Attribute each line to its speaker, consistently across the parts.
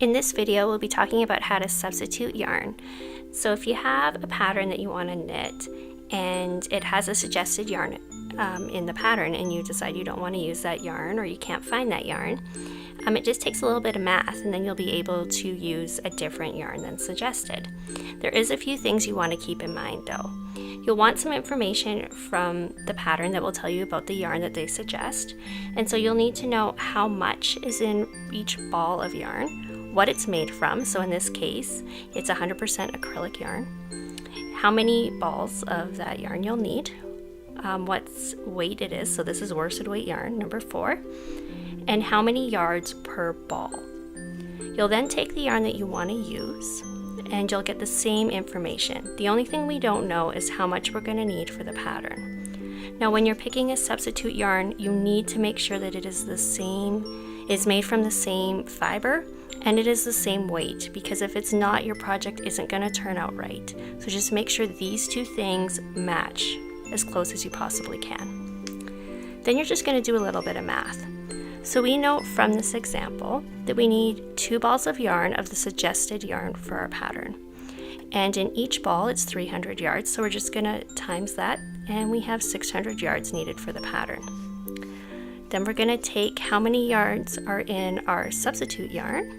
Speaker 1: In this video, we'll be talking about how to substitute yarn. So if you have a pattern that you want to knit and it has a suggested yarn in the pattern and you decide you don't want to use that yarn or you can't find that yarn, it just takes a little bit of math and then you'll be able to use a different yarn than suggested. There is a few things you want to keep in mind though. You'll want some information from the pattern that will tell you about the yarn that they suggest, and so you'll need to know how much is in each ball of yarn, what it's made from, so in this case it's 100% acrylic yarn, how many balls of that yarn you'll need, what weight it is, so this is worsted weight yarn, number 4, and how many yards per ball. You'll then take the yarn that you want to use and you'll get the same information. The only thing we don't know is how much we're going to need for the pattern. Now when you're picking a substitute yarn, you need to make sure that it is made from the same fiber and it is the same weight, because if it's not, your project isn't going to turn out right. So just make sure these two things match as close as you possibly can. Then you're just going to do a little bit of math. So we know from this example that we need 2 balls of yarn of the suggested yarn for our pattern. And in each ball it's 300 yards, so we're just going to times that, and we have 600 yards needed for the pattern. Then we're going to take how many yards are in our substitute yarn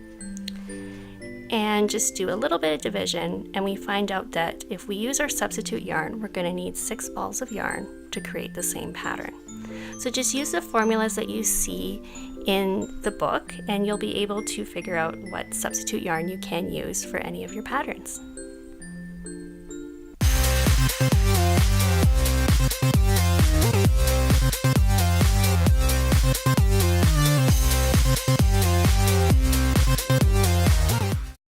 Speaker 1: and just do a little bit of division, and we find out that if we use our substitute yarn, we're going to need 6 balls of yarn to create the same pattern. So just use the formulas that you see in the book and you'll be able to figure out what substitute yarn you can use for any of your patterns.